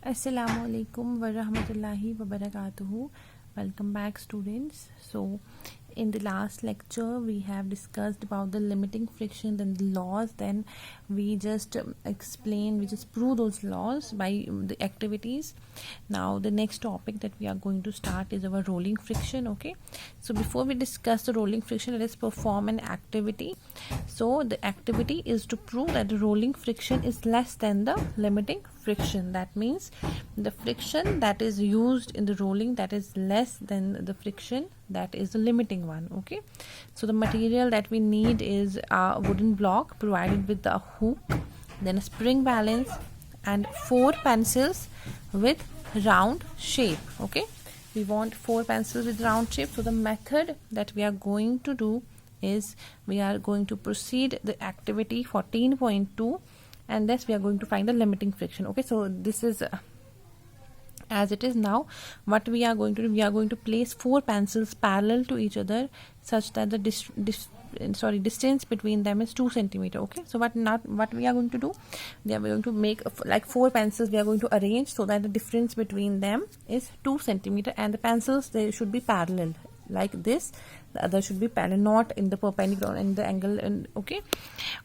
Assalamu alaikum wa rahmatullahi wa barakatuhu. Welcome back, students. So, in the last lecture, we have discussed about the limiting friction and the laws. Then we just we just prove those laws by the activities. Now, the next topic that we are going to start is our rolling friction. Okay. So, before we discuss the rolling friction, let us perform an activity. So, the activity is to prove that the rolling friction is less than the limiting friction. That means the friction that is used in the rolling, that is less than the friction that is the limiting one. Okay, so the material that we need is a wooden block provided with a hook, then a spring balance, and 4 pencils with round shape. Okay, we want 4 pencils with round shape. So the method that we are going to do is we are going to proceed the activity 14.2, and thus we are going to find the limiting friction. Okay, so this is as it is now. What we are going to do, we are going to place 4 pencils parallel to each other such that the distance between them is 2 centimeter. Okay, so what we are going to do, we are going to make like 4 pencils we are going to arrange so that the difference between them is 2 centimeter, and the pencils, they should be parallel like this. The other should be parallel, not in the perpendicular in the angle. And okay,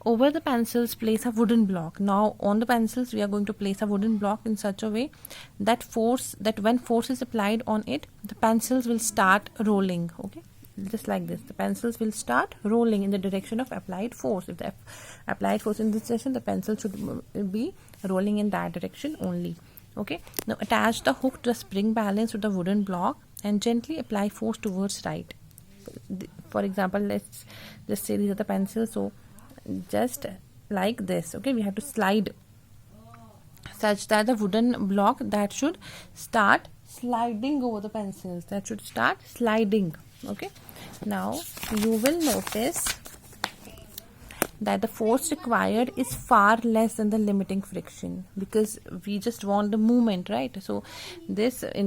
over the pencils place a wooden block. Now on the pencils we are going to place a wooden block in such a way that when force is applied on it, the pencils will start rolling. Okay, just like this, the pencils will start rolling in the direction of applied force. If the applied force in this direction, the pencil should be rolling in that direction only. Okay, now attach the hook to the spring balance to the wooden block and gently apply force towards right. For example, let's just say these are the pencils, so just like this. Okay, we have to slide such that the wooden block that should start sliding over the pencils, that should start sliding. Okay, now you will notice that the force required is far less than the limiting friction, because we just want the movement, right? So in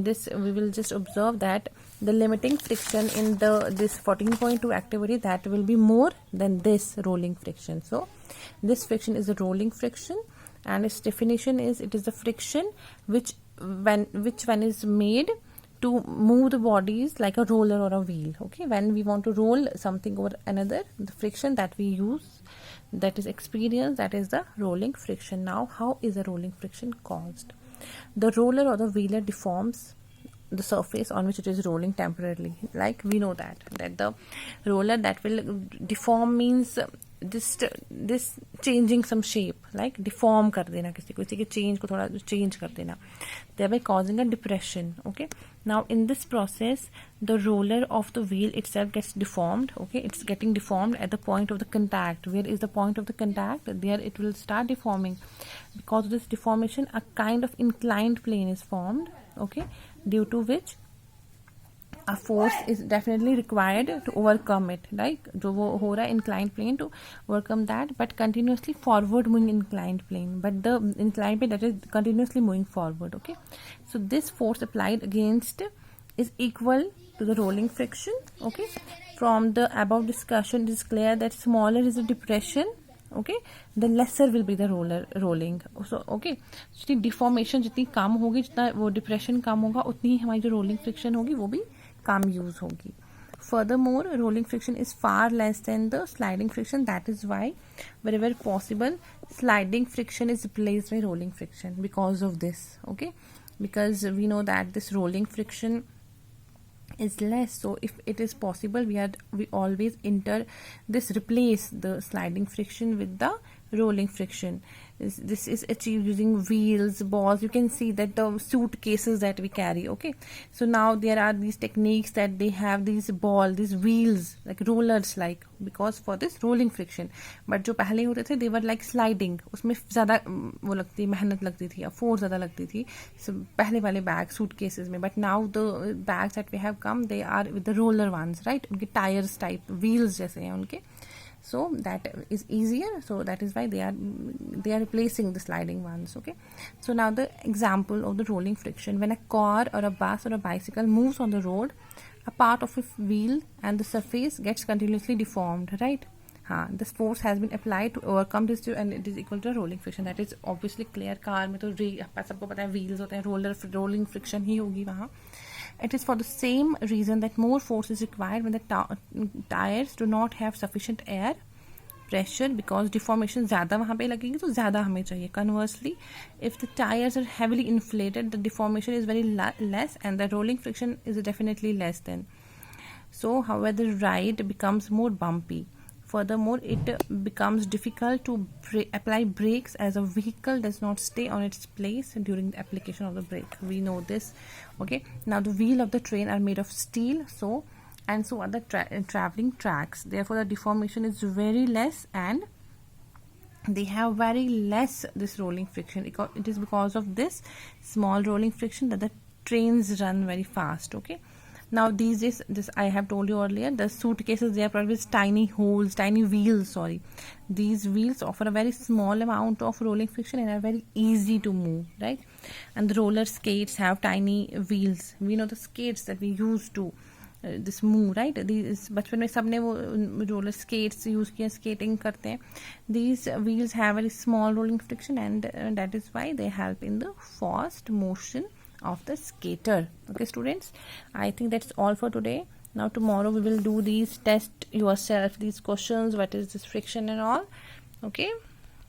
this we will just observe that the limiting friction in this 14.2 activity, that will be more than this rolling friction. So this friction is a rolling friction, and its definition is, it is the friction which when is made to move the bodies like a roller or a wheel. Okay, when we want to roll something over another, the friction that we use, that is experienced, that is the rolling friction. Now, how is a rolling friction caused? The roller or the wheeler deforms the surface on which it is rolling temporarily. Like we know that the roller that will deform means this changing some shape, like deform कर देना किसी के change को थोड़ा change कर देना, thereby causing a depression. Okay, now in this process the roller of the wheel itself gets deformed. Okay, it's getting deformed at the point of the contact. Where is the point of the contact? There it will start deforming. Because of this deformation, a kind of inclined plane is formed. Okay, due to which a force is definitely required to overcome it, like जो वो हो रहा है inclined plane, to overcome that, but continuously forward moving inclined plane, but the inclined plane that is continuously moving forward. Okay, so this force applied against is equal to the rolling friction. Okay, from the above discussion it is clear that smaller is the depression, okay, the lesser will be the rolling. So okay, जितनी deformation जितनी कम होगी, जितना वो depression कम होगा, उतनी हमारी जो rolling friction होगी वो भी कम यूज होगी. Furthermore, rolling friction is far less than the sliding friction. That is why wherever possible sliding friction is replaced by rolling friction because of this. Okay, because we know that this rolling friction is less, so if it is possible, we always replace the sliding friction with the rolling friction. This is achieved using wheels, balls. You can see that the suitcases that we carry. Okay, so now there are these techniques that they have these wheels like rollers, like because for this rolling friction. But जो पहले होते थे, they were like sliding. उसमें ज़्यादा वो लगती मेहनत लगती थी, force ज़्यादा लगती थी पहले वाले बैग suitcases में. But now the bags that we have come, they are with the roller ones, right? उनके tires type wheels जैसे हैं उनके. So that is easier, so that is why they are replacing the sliding ones. Okay, so now the example of the rolling friction: when a car or a bus or a bicycle moves on the road, a part of a wheel and the surface gets continuously deformed, right? this force has been applied to overcome this and it is equal to rolling friction. That is obviously clear. Car में तो सबको पता है wheels होते हैं, rolling friction ही होगी वहाँ. It is for the same reason that more force is required when the tires do not have sufficient air pressure, because deformation ज़्यादा वहाँ पे लगेगी तो ज़्यादा हमें चाहिए. Conversely, if the tires are heavily inflated, the deformation is very less and the rolling friction is definitely less then. So, however, the ride becomes more bumpy. Furthermore, it becomes difficult to apply brakes as a vehicle does not stay on its place during the application of the brake. We know this. Okay. Now, the wheel of the train are made of steel, so are the traveling tracks. Therefore, the deformation is very less and they have very less this rolling friction. It is because of this small rolling friction that the trains run very fast. Okay. Now these days, this I have told you earlier, the suitcases, they are probably tiny wheels. These wheels offer a very small amount of rolling friction and are very easy to move, right? And the roller skates have tiny wheels. We know the skates that we use to this move, right? These बचपन में सबने वो roller skates use किया, skating करते हैं. These wheels have very small rolling friction and that is why they help in the fast motion of the skater. Okay, students, I think that's all for today. Now tomorrow we will do these, test yourself these questions, what is this friction and all. Okay.